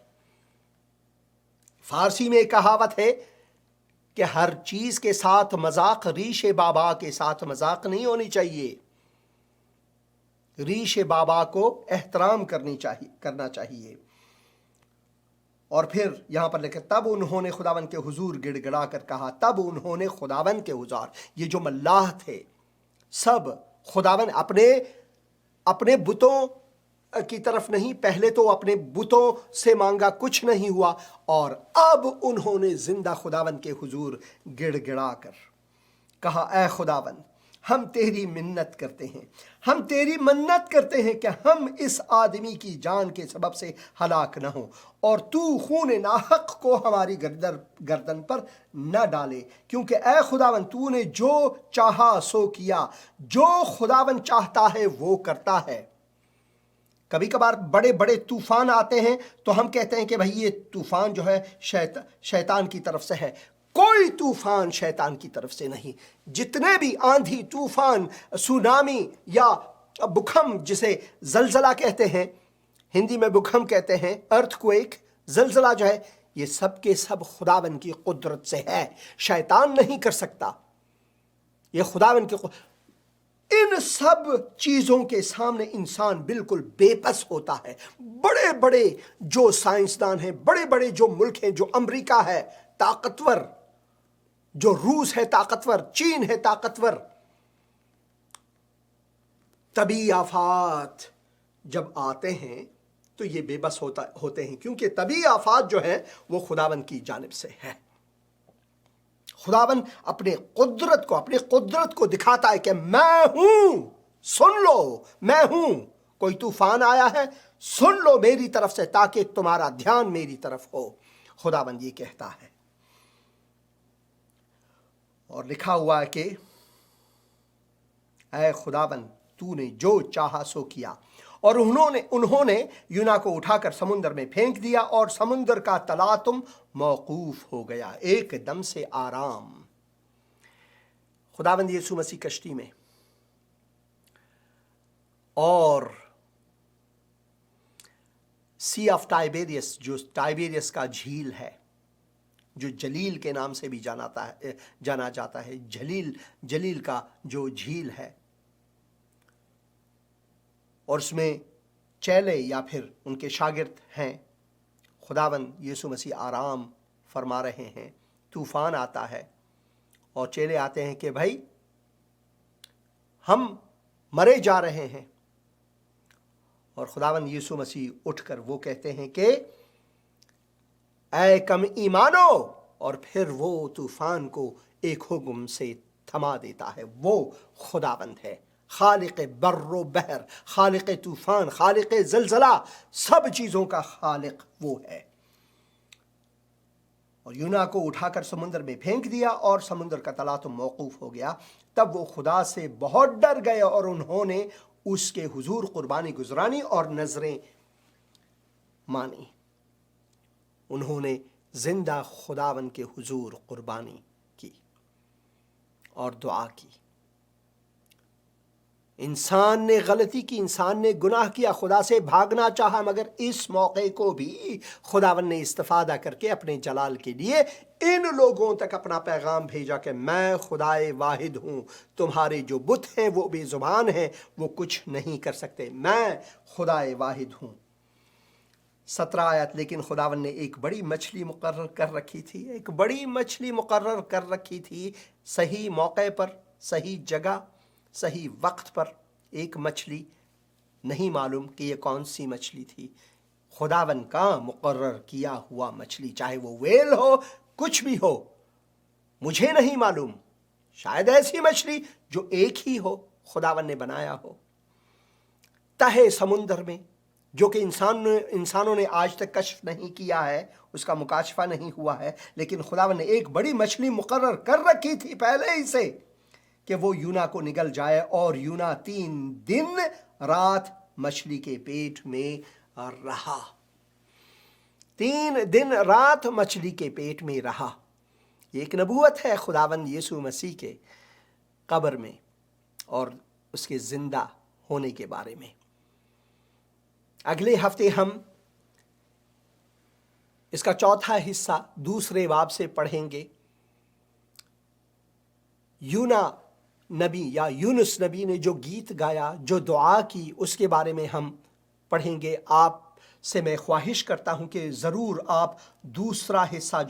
فارسی میں ایک کہاوت ہے کہ ہر چیز کے ساتھ مذاق ریش بابا کے ساتھ مذاق نہیں ہونی چاہیے۔ ریش بابا کو احترام کرنا چاہیے۔ اور پھر یہاں پر لکھا تب انہوں نے خداوند کے حضور گڑ گڑا کر کہا، تب انہوں نے خداوند کے حضور، یہ جو ملاح تھے سب خداوند اپنے بتوں کی طرف نہیں، پہلے تو اپنے بتوں سے مانگا، کچھ نہیں ہوا، اور اب انہوں نے زندہ خداوند کے حضور گڑ گڑا کر کہا، اے خداوند ہم تیری منت کرتے ہیں، ہم تیری منت کرتے ہیں کہ ہم اس آدمی کی جان کے سبب سے ہلاک نہ ہوں، اور تو خون ناحق کو ہماری گردن پر نہ ڈالے، کیونکہ اے خداوند تو نے جو چاہا سو کیا، جو خداوند چاہتا ہے وہ کرتا ہے۔ کبھی کبھار بڑے بڑے طوفان آتے ہیں تو ہم کہتے ہیں کہ بھئی یہ طوفان جو ہے شیطان کی طرف سے ہے۔ کوئی طوفان شیطان کی طرف سے نہیں۔ جتنے بھی آندھی، طوفان، سونامی یا بکھم، جسے زلزلہ کہتے ہیں، ہندی میں بکھم کہتے ہیں، ارتھ کویک، زلزلہ جو ہے، یہ سب کے سب خداوند کی قدرت سے ہے، شیطان نہیں کر سکتا، یہ خداوند کی قدرت۔ ان سب چیزوں کے سامنے انسان بالکل بے بس ہوتا ہے۔ بڑے بڑے جو سائنسدان ہیں، بڑے بڑے جو ملک ہیں، جو امریکہ ہے طاقتور، جو روس ہے طاقتور، چین ہے طاقتور، طبعی آفات جب آتے ہیں تو یہ بے بس ہوتے ہیں، کیونکہ طبعی آفات جو ہیں وہ خداوند کی جانب سے ہے۔ خداوند اپنی قدرت کو دکھاتا ہے کہ میں ہوں، سن لو، میں ہوں۔ کوئی طوفان آیا ہے، سن لو میری طرف سے تاکہ تمہارا دھیان میری طرف ہو، خداوند یہ کہتا ہے۔ اور لکھا ہوا ہے کہ اے خداوند تو نے جو چاہا سو کیا، اور انہوں نے یونا کو اٹھا کر سمندر میں پھینک دیا، اور سمندر کا تلاطم موقوف ہو گیا، ایک دم سے آرام۔ خداوند یسوع مسیح کشتی میں، اور سی آف ٹائبیریس، جو ٹائبیریس کا جھیل ہے، جو جلیل کے نام سے بھی جانا جاتا ہے، جلیل کا جو جھیل ہے، اور اس میں چیلے یا پھر ان کے شاگرد ہیں، خداوند یسوع مسیح آرام فرما رہے ہیں، طوفان آتا ہے، اور چیلے آتے ہیں کہ بھائی ہم مرے جا رہے ہیں، اور خداوند یسوع مسیح اٹھ کر وہ کہتے ہیں کہ اے کم ایمانو، اور پھر وہ طوفان کو ایک حکم سے تھما دیتا ہے۔ وہ خداوند ہے، خالق بر و بحر، خالق طوفان، خالق زلزلہ، سب چیزوں کا خالق وہ ہے۔ اور یونا کو اٹھا کر سمندر میں پھینک دیا، اور سمندر کا تلاطم موقوف ہو گیا۔ تب وہ خدا سے بہت ڈر گئے، اور انہوں نے اس کے حضور قربانی گزرانی اور نذریں مانی۔ انہوں نے زندہ خداوند کے حضور قربانی کی اور دعا کی۔ انسان نے غلطی کی، انسان نے گناہ کیا، خدا سے بھاگنا چاہا، مگر اس موقع کو بھی خداوند نے استفادہ کر کے اپنے جلال کے لیے ان لوگوں تک اپنا پیغام بھیجا کہ میں خدائے واحد ہوں، تمہارے جو بت ہیں وہ بے زبان ہیں، وہ کچھ نہیں کر سکتے، میں خدائے واحد ہوں۔ 17 آیت، لیکن خداوند نے ایک بڑی مچھلی مقرر کر رکھی تھی، ایک بڑی مچھلی مقرر کر رکھی تھی، صحیح موقع پر، صحیح جگہ، صحیح وقت پر۔ ایک مچھلی، نہیں معلوم کہ یہ کون سی مچھلی تھی، خداوند کا مقرر کیا ہوا مچھلی، چاہے وہ ویل ہو، کچھ بھی ہو، مجھے نہیں معلوم، شاید ایسی مچھلی جو ایک ہی ہو، خداوند نے بنایا ہو تہے سمندر میں، جو کہ انسانوں نے آج تک کشف نہیں کیا ہے، اس کا مکاشفہ نہیں ہوا ہے، لیکن خداوند نے ایک بڑی مچھلی مقرر کر رکھی تھی پہلے ہی سے کہ وہ یونا کو نگل جائے، اور یونا 3 دن رات مچھلی کے پیٹ میں رہا۔ 3 دن رات مچھلی کے پیٹ میں رہا۔ یہ ایک نبوت ہے خداوند یسوع مسیح کے قبر میں اور اس کے زندہ ہونے کے بارے میں۔ اگلے ہفتے ہم اس کا چوتھا حصہ دوسرے باب سے پڑھیں گے۔ یونا نبی یا یونس نبی نے جو گیت گایا، جو دعا کی، اس کے بارے میں ہم پڑھیں گے۔ آپ سے میں خواہش کرتا ہوں کہ ضرور آپ دوسرا حصہ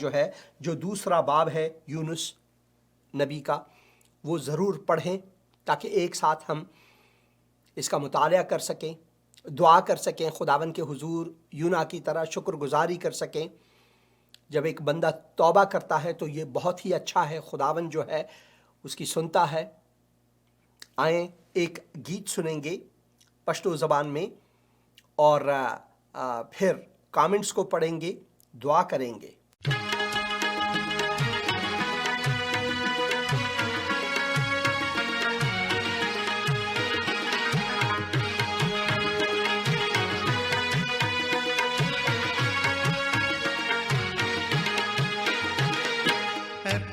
جو دوسرا باب ہے یونس نبی کا، وہ ضرور پڑھیں تاکہ ایک ساتھ ہم اس کا مطالعہ کر سکیں، دعا کر سکیں، خداوند کے حضور یونا کی طرح شکر گزاری کر سکیں۔ جب ایک بندہ توبہ کرتا ہے تو یہ بہت ہی اچھا ہے، خداوند جو ہے اس کی سنتا ہے۔ آئیں ایک گیت سنیں گے پشتو زبان میں، اور پھر کامنٹس کو پڑھیں گے، دعا کریں گے۔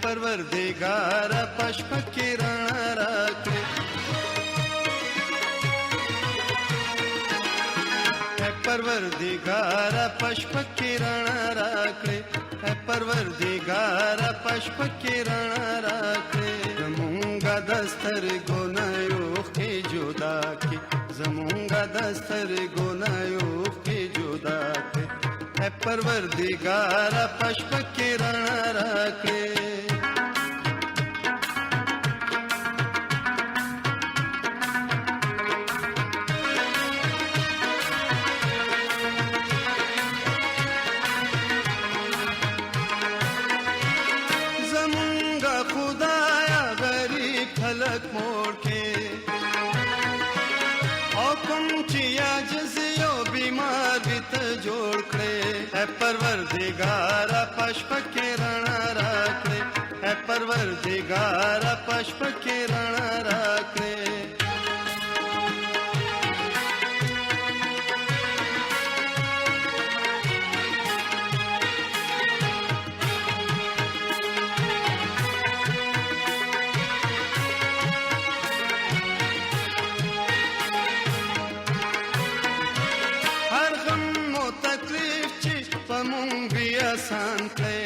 ಪರ್ವರ್ದಿಗಾರ ಪುಷ್ಪ ಕಿರಣ ರಾತ್ರಿ ಪರ್ವರ್ದಿಗಾರ ಪುಷ್ಪ ಕಿರಣ ರಾತ್ರಿ ಪರ್ವರ್ದಿಗಾರ ಪುಷ್ಪ ಕಿರಣ ರಾತ್ರಿ زمونگا دستر گنایو کی جدا کی زمونگا دستر گنایو کی جدا کی پروردگار پشپ کرن راکړې پروردگار پشپ کرن راکړې پروردگار پشپ کرن راکړې آسان کړې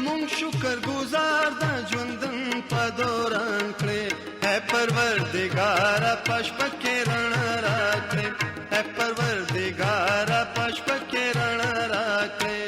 مونږ شکر گزار د ژوندون په دوران کړې اے پروردگار پشپ کرن راکړې اے پروردگار پشپ کرن راکړې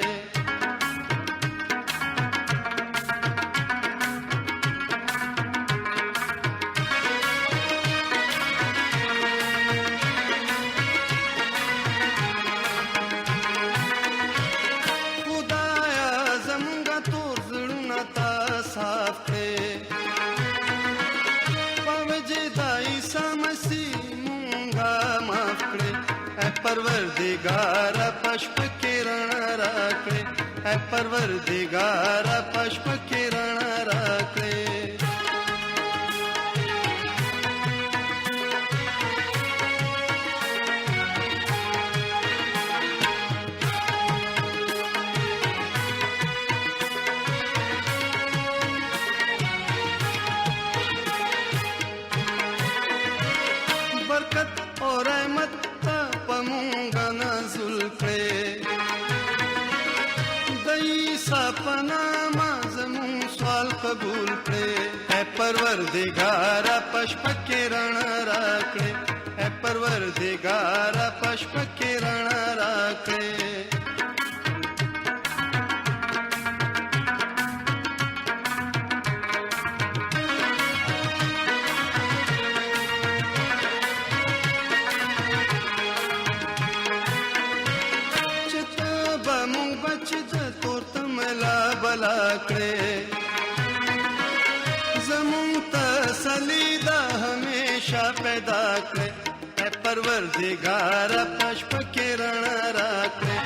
پروردگار پشپ کرن راکړې اے پروردگار پشپ کرن راکړې برکت اور رحمت قبول کړې اے پروردگار پشپ کرن راکړې اے پروردگار پشپ کرن راکړې چې ته به مونږ بچ د تور تملا بلا کړې سلیدہ ہمیشہ پیدا کرے اے پروردگار پشپ کرن راکړې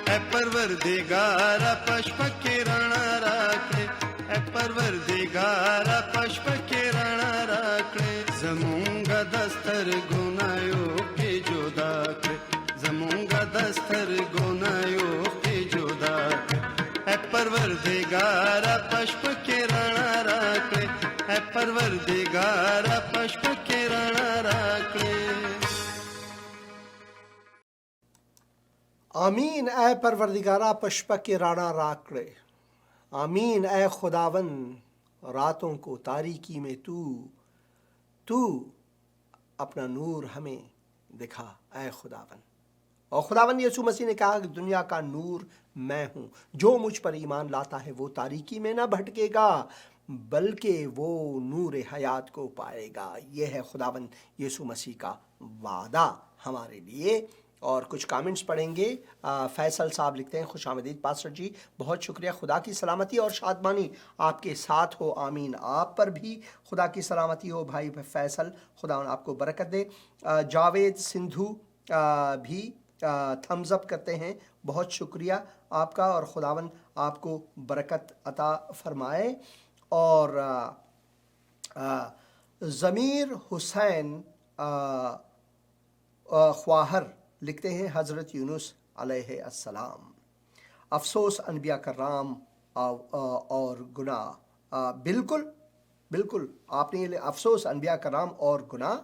اے پروردگارا پشپ کرن راکڑے اے پروردگارا پشپ کرن راکڑے زمونگا دستر گنایو کے جدا کرے زمونگا دستر گنایو کے جدا کرے اے پروردگارا پشپ کرن راکڑے اے پروردگارا پشپ کرن راکڑے آمین اے پروردگارہ پشپک رانا راکڑے، آمین اے خداون راتوں کو تاریکی میں تو اپنا نور ہمیں دکھا اے خداون۔ اور خداون یسوع مسیح نے کہا کہ دنیا کا نور میں ہوں، جو مجھ پر ایمان لاتا ہے وہ تاریکی میں نہ بھٹکے گا بلکہ وہ نور حیات کو پائے گا۔ یہ ہے خداون یسوع مسیح کا وعدہ ہمارے لیے۔ اور کچھ کامنٹس پڑھیں گے۔ فیصل صاحب لکھتے ہیں خوش آمدید پاسٹر جی، بہت شکریہ، خدا کی سلامتی اور شادمانی آپ کے ساتھ ہو، آمین۔ آپ پر بھی خدا کی سلامتی ہو بھائی فیصل، خدا آپ کو برکت دے۔ جاوید سندھو بھی تھمز اپ کرتے ہیں، بہت شکریہ آپ کا، اور خداون آپ کو برکت عطا فرمائے۔ اور ضمیر حسین خواہر لکھتے ہیں حضرت یونس علیہ السلام، افسوس انبیاء کرام اور گناہ۔ بالکل بالکل، آپ نے افسوس انبیاء کرام اور گناہ،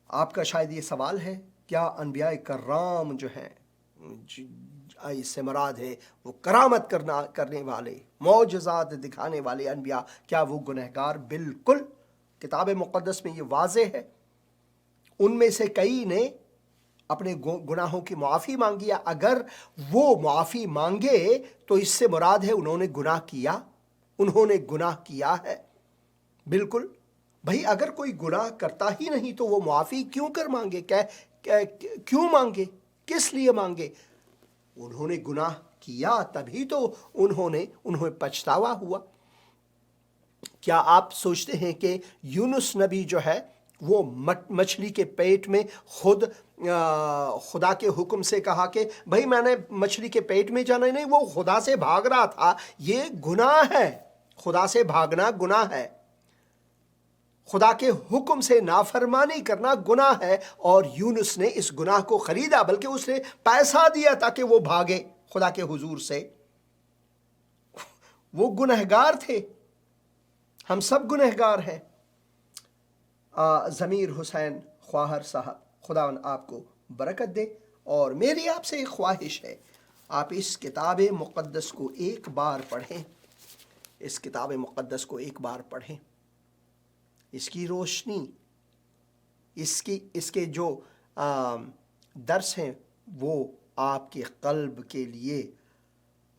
آپ کا شاید یہ سوال ہے، کیا انبیاء کرام جو ہیں اس سے مراد ہے وہ کرامت کرنے والے، معجزات دکھانے والے انبیاء، کیا وہ گنہگار؟ بالکل، کتاب مقدس میں یہ واضح ہے۔ ان میں سے کئی نے اپنے گناہوں کی معافی مانگی ہے۔ اگر وہ معافی مانگے تو اس سے مراد ہے انہوں نے گناہ کیا ہے۔ بالکل بھائی، اگر کوئی گناہ کرتا ہی نہیں تو وہ معافی کیوں کر مانگے؟ کیوں مانگے؟ کس لیے مانگے؟ انہوں نے گناہ کیا تبھی تو انہیں پچھتاوا ہوا۔ کیا آپ سوچتے ہیں کہ یونس نبی جو ہے وہ مچھلی کے پیٹ میں خدا کے حکم سے کہا کہ بھائی میں نے مچھلی کے پیٹ میں جانا نہیں، وہ خدا سے بھاگ رہا تھا، یہ گناہ ہے، خدا سے بھاگنا گناہ ہے، خدا کے حکم سے نافرمانی کرنا گناہ ہے، اور یونس نے اس گناہ کو خریدا، بلکہ اس نے پیسہ دیا تاکہ وہ بھاگے خدا کے حضور سے۔ وہ گنہگار تھے، ہم سب گنہگار ہیں۔ ضمیر حسین خواہر صاحب، خداوند آپ کو برکت دے۔ اور میری آپ سے ایک خواہش ہے، آپ اس کتاب مقدس کو ایک بار پڑھیں، اس کتاب مقدس کو ایک بار پڑھیں، اس کی روشنی، اس کے جو درس ہیں وہ آپ کے قلب کے لیے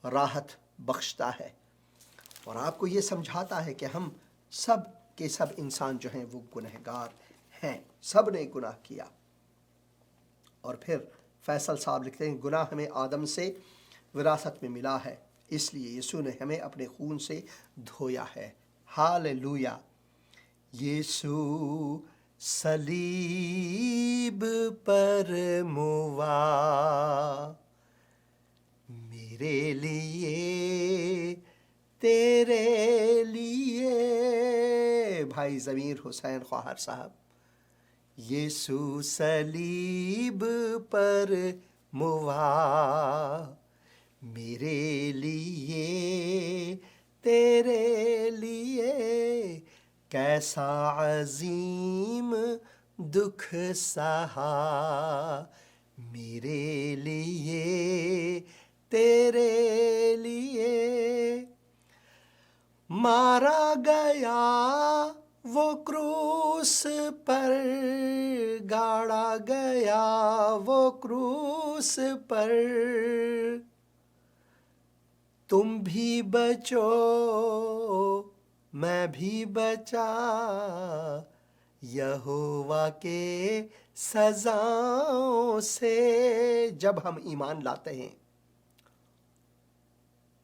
راحت بخشتا ہے، اور آپ کو یہ سمجھاتا ہے کہ ہم سب کے سب انسان جو ہیں وہ گنہگار ہیں، سب نے گناہ کیا۔ اور پھر فیصل صاحب لکھتے ہیں گناہ ہمیں آدم سے وراثت میں ملا ہے، اس لیے یسوع نے ہمیں اپنے خون سے دھویا ہے۔ ہاللویا! یسوع صلیب پر موا میرے لیے، تیرے لیے، بھائی ضمیر حسین خواہر صاحب، یسوع صلیب پر موا میرے لیے، تیرے لیے، کیسا عظیم دکھ سہا میرے لیے، تیرے لیے، مارا گیا وہ کروس پر، گاڑا گیا وہ کروس پر، تم بھی بچو میں بھی بچا یہوہ کے سزاؤں سے۔ جب ہم ایمان لاتے ہیں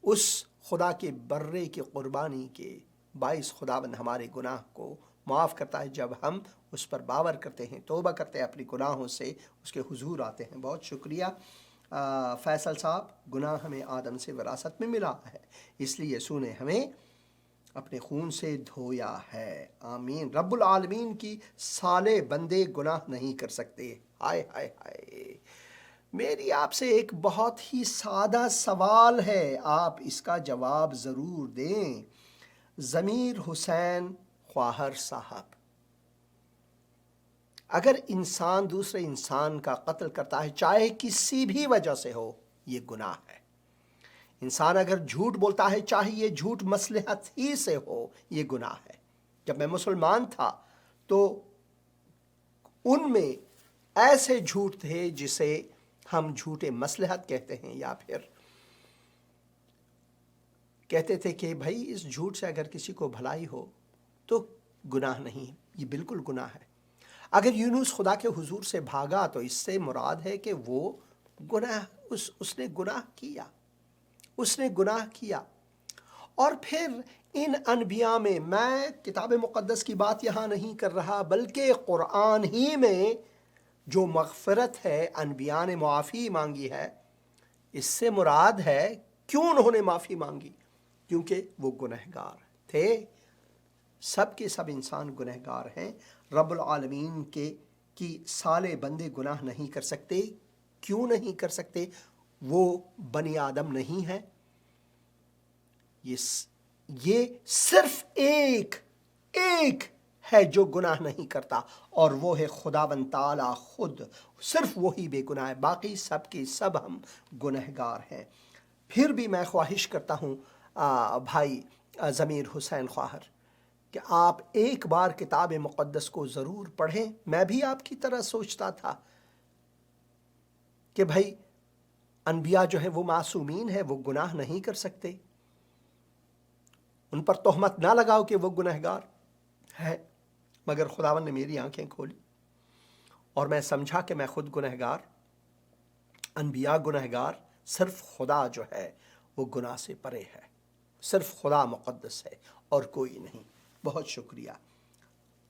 اس خدا کے برے کی قربانی کے باعث، خداوند ہمارے گناہ کو معاف کرتا ہے۔ جب ہم اس پر باور کرتے ہیں، توبہ کرتے ہیں، اپنی گناہوں سے اس کے حضور آتے ہیں۔ بہت شکریہ فیصل صاحب، گناہ ہمیں آدم سے وراثت میں ملا ہے، اس لیے یسوع نے ہمیں اپنے خون سے دھویا ہے۔ آمین۔ رب العالمین کی سالے بندے گناہ نہیں کر سکتے۔ ہائے ہائے ہائے، میری آپ سے ایک بہت ہی سادہ سوال ہے، آپ اس کا جواب ضرور دیں۔ ضمیر حسین خواہر صاحب، اگر انسان دوسرے انسان کا قتل کرتا ہے چاہے کسی بھی وجہ سے ہو، یہ گناہ ہے۔ انسان اگر جھوٹ بولتا ہے چاہے یہ جھوٹ مصلحت ہی سے ہو، یہ گناہ ہے۔ جب میں مسلمان تھا تو ان میں ایسے جھوٹ تھے جسے ہم جھوٹے مصلحت کہتے ہیں، یا پھر کہتے تھے کہ بھائی اس جھوٹ سے اگر کسی کو بھلائی ہو تو گناہ نہیں، یہ بالکل گناہ ہے۔ اگر یونس خدا کے حضور سے بھاگا تو اس سے مراد ہے کہ وہ گناہ اس نے گناہ کیا، اس نے گناہ کیا۔ اور پھر ان انبیاء میں کتاب مقدس کی بات یہاں نہیں کر رہا، بلکہ قرآن ہی میں جو مغفرت ہے، انبیاء نے معافی مانگی ہے، اس سے مراد ہے کیوں انہوں نے معافی مانگی؟ کیونکہ وہ گنہگار تھے۔ سب کے سب انسان گنہگار ہیں۔ رب العالمین کی سالے بندے گناہ نہیں کر سکتے۔ کیوں نہیں کر سکتے؟ وہ بنی آدم نہیں ہے۔ یہ صرف ایک ہے جو گناہ نہیں کرتا، اور وہ ہے خداوند تعالی خود، صرف وہی بے گناہ ہے، باقی سب کے سب ہم گنہگار ہیں۔ پھر بھی میں خواہش کرتا ہوں بھائی ضمیر حسین خواہر کہ آپ ایک بار کتاب مقدس کو ضرور پڑھیں۔ میں بھی آپ کی طرح سوچتا تھا کہ بھائی انبیاء جو ہیں وہ معصومین ہیں، وہ گناہ نہیں کر سکتے، ان پر تہمت نہ لگاؤ کہ وہ گنہگار ہے۔ مگر خداوند نے میری آنکھیں کھولی اور میں سمجھا کہ میں خود گنہگار، انبیاء گنہگار، صرف خدا جو ہے وہ گناہ سے پرے ہے، صرف خدا مقدس ہے اور کوئی نہیں۔ بہت شکریہ۔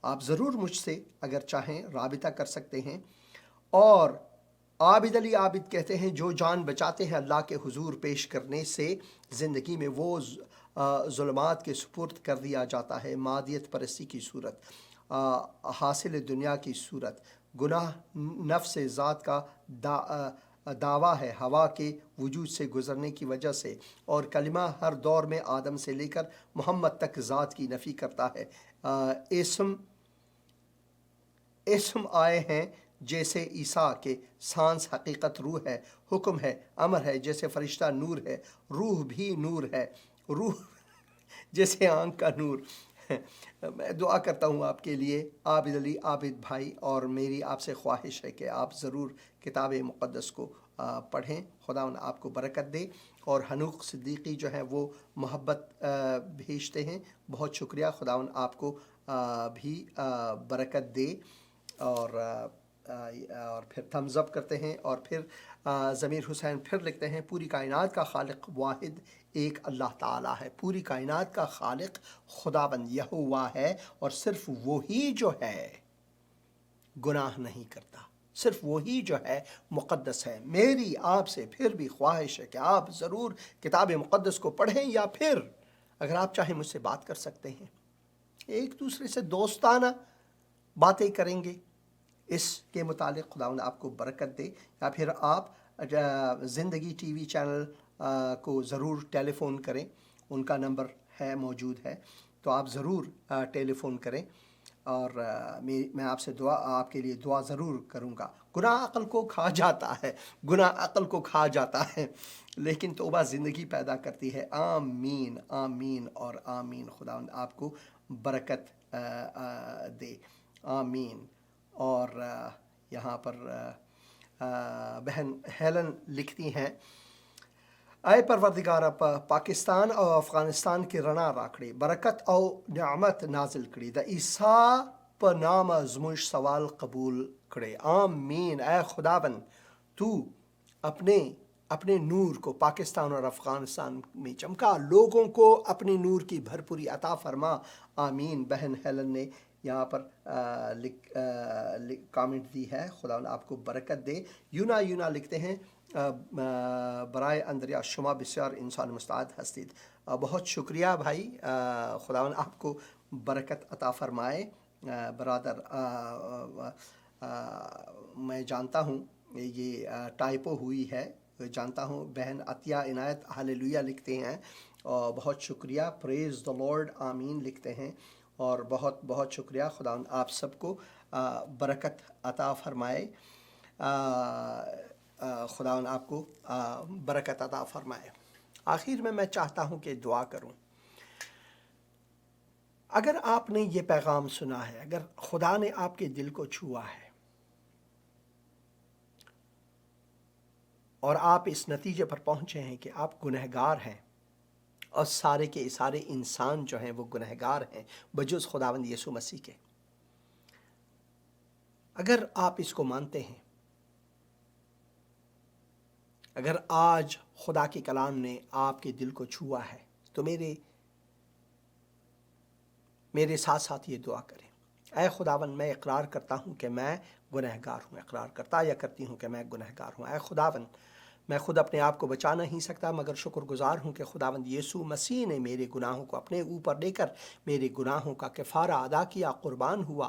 آپ ضرور مجھ سے اگر چاہیں رابطہ کر سکتے ہیں۔ اور عابد علی عابد کہتے ہیں جو جان بچاتے ہیں اللہ کے حضور پیش کرنے سے، زندگی میں وہ ظلمات کے سپرد کر دیا جاتا ہے، مادیت پرستی کی صورت، حاصل دنیا کی صورت، گناہ نفس ذات کا دعویٰ ہے ہوا کے وجود سے گزرنے کی وجہ سے، اور کلمہ ہر دور میں آدم سے لے کر محمد تک ذات کی نفی کرتا ہے۔ اسم آئے ہیں جیسے عیسیٰ کے، سانس حقیقت روح ہے، حکم ہے امر ہے جیسے فرشتہ نور ہے، روح بھی نور ہے، روح جیسے آنکھ کا نور۔ میں دعا کرتا ہوں آپ کے لیے عابد علی عابد بھائی، اور میری آپ سے خواہش ہے کہ آپ ضرور کتاب مقدس کو پڑھیں۔ خداوند آپ کو برکت دے۔ اور حنوق صدیقی جو ہیں وہ محبت بھیجتے ہیں، بہت شکریہ، خداوند آپ کو بھی برکت دے۔ اور پھر تھمز اپ کرتے ہیں، اور پھر ضمیر حسین پھر لکھتے ہیں پوری کائنات کا خالق واحد ایک اللہ تعالیٰ ہے، پوری کائنات کا خالق خداوند یہوہ ہے، اور صرف وہی جو ہے گناہ نہیں کرتا، صرف وہی جو ہے مقدس ہے۔ میری آپ سے پھر بھی خواہش ہے کہ آپ ضرور کتاب مقدس کو پڑھیں، یا پھر اگر آپ چاہیں مجھ سے بات کر سکتے ہیں، ایک دوسرے سے دوستانہ باتیں کریں گے اس کے متعلق۔ خداوند آپ کو برکت دے۔ یا پھر آپ زندگی ٹی وی چینل کو ضرور ٹیلی فون کریں، ان کا نمبر ہے موجود ہے، تو آپ ضرور ٹیلی فون کریں، اور میں آپ کے لیے دعا ضرور کروں گا۔ گناہ عقل کو کھا جاتا ہے، گناہ عقل کو کھا جاتا ہے، لیکن توبہ زندگی پیدا کرتی ہے۔ آمین آمین اور آمین۔ خداوند آپ کو برکت دے۔ آمین۔ اور یہاں پر بہن ہیلن لکھتی ہیں، اے پروردگار پاکستان اور افغانستان کی رنا راکڑی برکت او نعمت نازل کری، دا عیسیٰ پر نام زموش سوال قبول کرے۔ آمین۔ اے خداوند تو اپنے نور کو پاکستان اور افغانستان میں چمکا، لوگوں کو اپنے نور کی بھرپوری عطا فرما۔ آمین۔ بہن ہیلن نے یہاں پر کامنٹ دی ہے، خداوند آپ کو برکت دے۔ یونا لکھتے ہیں برای اندریا شما بسیار انسان مستعد هستید. بہت شکریہ بھائی، خداوند آپ کو برکت عطا فرمائے. برادر میں جانتا ہوں یہ ٹائپو ہوئی ہے، جانتا ہوں. بہن عطیہ عنایت ہاللویہ لکھتے ہیں، اور بہت شکریہ. پریز دا لارڈ، آمین لکھتے ہیں، اور بہت بہت شکریہ. خداوند آپ سب کو برکت عطا فرمائے. خداوند آپ کو برکت عطا فرمائے. آخر میں چاہتا ہوں کہ دعا کروں. اگر آپ نے یہ پیغام سنا ہے، اگر خدا نے آپ کے دل کو چھوا ہے اور آپ اس نتیجے پر پہنچے ہیں کہ آپ گنہگار ہیں، اور سارے کے سارے انسان جو ہیں وہ گنہگار ہیں بجز خداوند یسوع مسیح کے، اگر آپ اس کو مانتے ہیں، اگر آج خدا کے کلام نے آپ کے دل کو چھوا ہے، تو میرے ساتھ ساتھ یہ دعا کریں. اے خداوند، میں اقرار کرتا ہوں کہ میں گنہگار ہوں. اقرار کرتا یا کرتی ہوں کہ میں گنہگار ہوں. اے خداوند، میں خود اپنے آپ کو بچا نہیں سکتا، مگر شکر گزار ہوں کہ خداوند یسوع مسیح نے میرے گناہوں کو اپنے اوپر لے کر میرے گناہوں کا کفارہ ادا کیا، قربان ہوا،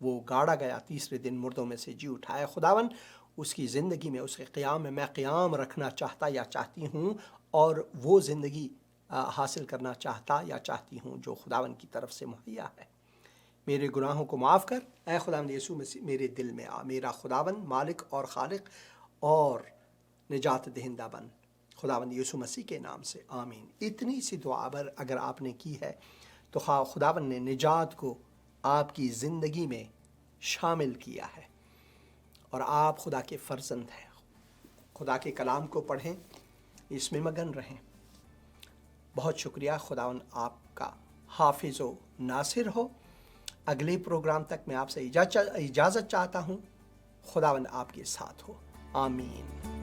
وہ گاڑا گیا، تیسرے دن مردوں میں سے جی اٹھا. اے خداوند، اس کی زندگی میں، اس کے قیام میں قیام رکھنا چاہتا یا چاہتی ہوں، اور وہ زندگی حاصل کرنا چاہتا یا چاہتی ہوں جو خداوند کی طرف سے مہیا ہے. میرے گناہوں کو معاف کر. اے خداوند یسوع مسیح میرے دل میں آ، میرا خداوند، مالک اور خالق اور نجات دہندہ بن. خداوند یسوع مسیح کے نام سے آمین. اتنی سی دعا اگر آپ نے کی ہے تو خداوند نے نجات کو آپ کی زندگی میں شامل کیا ہے، اور آپ خدا کے فرزند ہیں. خدا کے کلام کو پڑھیں، اس میں مگن رہیں. بہت شکریہ. خداوند آپ کا حافظ و ناصر ہو. اگلے پروگرام تک میں آپ سے اجازت چاہتا ہوں. خداوند آپ کے ساتھ ہو. آمین.